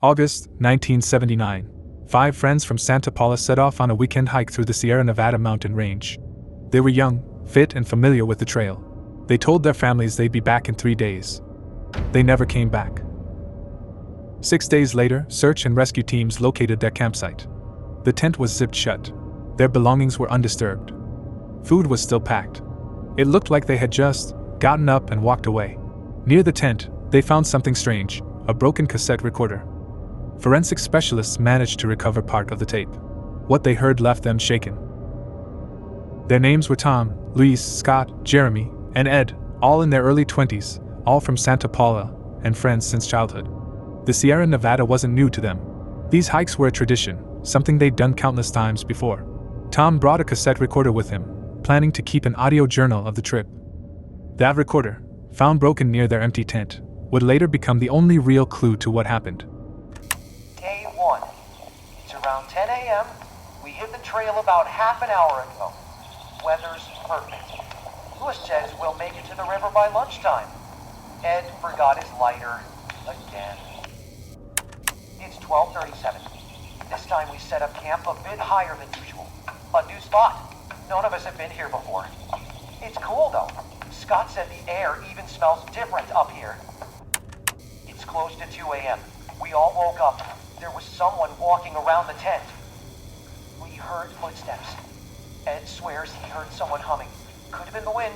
August 1979. 5 friends from Santa Paula set off on a weekend hike through the Sierra Nevada mountain range. They were young, fit, and familiar with the trail. They told their families they'd be back in 3 days. They never came back. 6 days later, search and rescue teams located their campsite. The tent was zipped shut. Their belongings were undisturbed. Food was still packed. It looked like they had just gotten up and walked away. Near the tent, they found something strange, a broken cassette recorder. Forensic specialists managed to recover part of the tape. What they heard left them shaken. Their names were Tom, Luis, Scott, Jeremy, and Ed, all in their early 20s, all from Santa Paula, and friends since childhood. The Sierra Nevada wasn't new to them. These hikes were a tradition, something they'd done countless times before. Tom brought a cassette recorder with him, planning to keep an audio journal of the trip. That recorder, found broken near their empty tent, would later become the only real clue to what happened. Day 1. It's around 10 a.m. We hit the trail about half an hour ago. Weather's perfect. Louis says we'll make it to the river by lunchtime. Ed forgot his lighter again. It's 12:37. This time we set up camp a bit higher than usual. A new spot. None of us have been here before. It's cool though. Scott said the air even smells different up here. It's close to 2 a.m. We all woke up. There was someone walking around the tent. We heard footsteps. Ed swears he heard someone humming. Could have been the wind,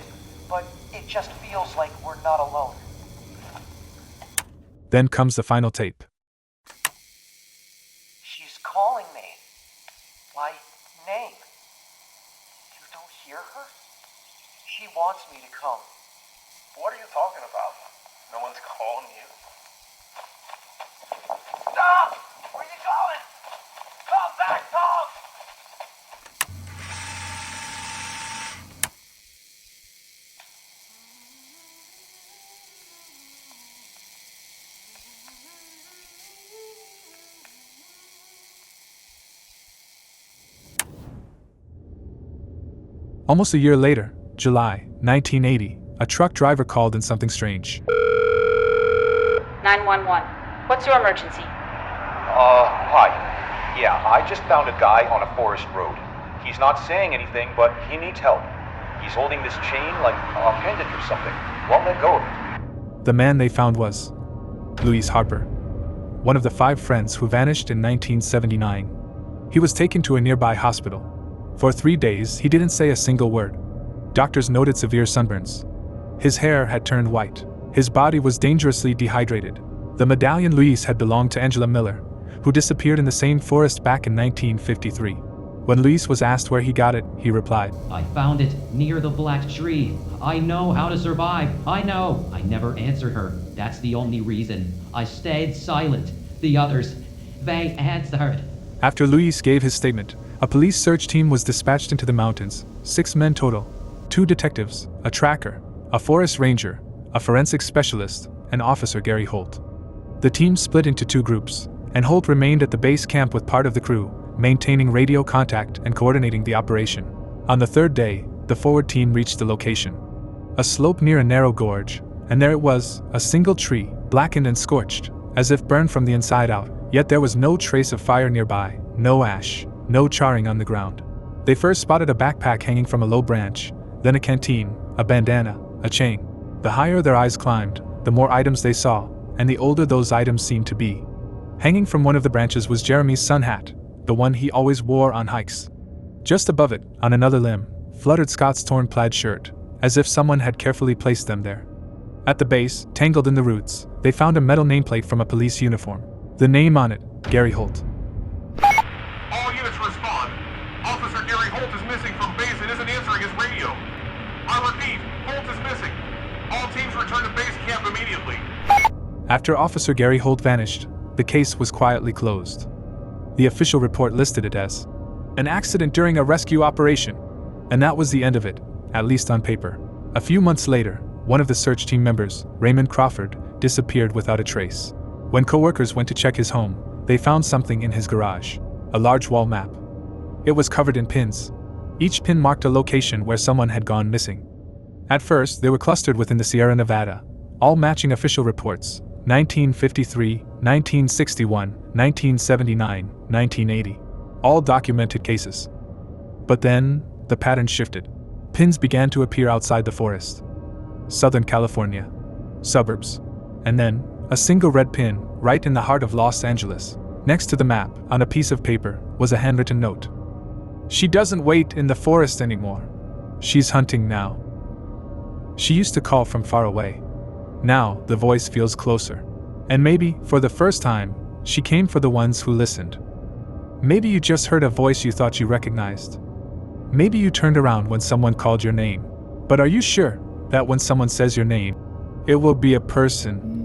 but it just feels like we're not alone. Then comes the final tape. She's calling me. By name. You don't hear her? She wants me to come. What are you talking about? No one's calling you. Stop! Where are you going? Come back, Tom! Almost a year later, July 1980, a truck driver called in something strange. 911. What's your emergency? Hi. Yeah, I just found a guy on a forest road. He's not saying anything, but he needs help. He's holding this chain like a pendant or something. Won't let go of it. The man they found was Luis Harper, one of the 5 friends who vanished in 1979. He was taken to a nearby hospital. For 3 days, he didn't say a single word. Doctors noted severe sunburns. His hair had turned white. His body was dangerously dehydrated. The medallion Luis had belonged to Angela Miller, who disappeared in the same forest back in 1953. When Luis was asked where he got it, he replied, I found it near the black tree. I know how to survive. I know. I never answered her. That's the only reason. I stayed silent. The others, they answered. After Luis gave his statement, a police search team was dispatched into the mountains, 6 men total, 2 detectives, a tracker, a forest ranger, a forensic specialist, and Officer Gary Holt. The team split into 2 groups, and Holt remained at the base camp with part of the crew, maintaining radio contact and coordinating the operation. On the 3rd day, the forward team reached the location. A slope near a narrow gorge, and there it was, a single tree, blackened and scorched, as if burned from the inside out, yet there was no trace of fire nearby, no ash, no charring on the ground. They first spotted a backpack hanging from a low branch, then a canteen, a bandana, a chain. The higher their eyes climbed, the more items they saw, and the older those items seemed to be. Hanging from one of the branches was Jeremy's sun hat, the one he always wore on hikes. Just above it, on another limb, fluttered Scott's torn plaid shirt, as if someone had carefully placed them there. At the base, tangled in the roots, they found a metal nameplate from a police uniform. The name on it, Gary Holt. All units respond. Officer Gary Holt is missing from base and isn't answering his radio. I repeat, Holt is missing. All teams return to base camp immediately. After Officer Gary Holt vanished, the case was quietly closed. The official report listed it as an accident during a rescue operation, and that was the end of it, at least on paper. A few months later, one of the search team members, Raymond Crawford, disappeared without a trace. When co-workers went to check his home, they found something in his garage, a large wall map. It was covered in pins. Each pin marked a location where someone had gone missing. At first, they were clustered within the Sierra Nevada, all matching official reports: 1953, 1961, 1979, 1980. All documented cases. But then, the pattern shifted. Pins began to appear outside the forest. Southern California. Suburbs. And then, a single red pin, right in the heart of Los Angeles. Next to the map, on a piece of paper, was a handwritten note. She doesn't wait in the forest anymore. She's hunting now. She used to call from far away. Now, the voice feels closer. And maybe, for the first time, she came for the ones who listened. Maybe you just heard a voice you thought you recognized. Maybe you turned around when someone called your name. But are you sure that when someone says your name, it will be a person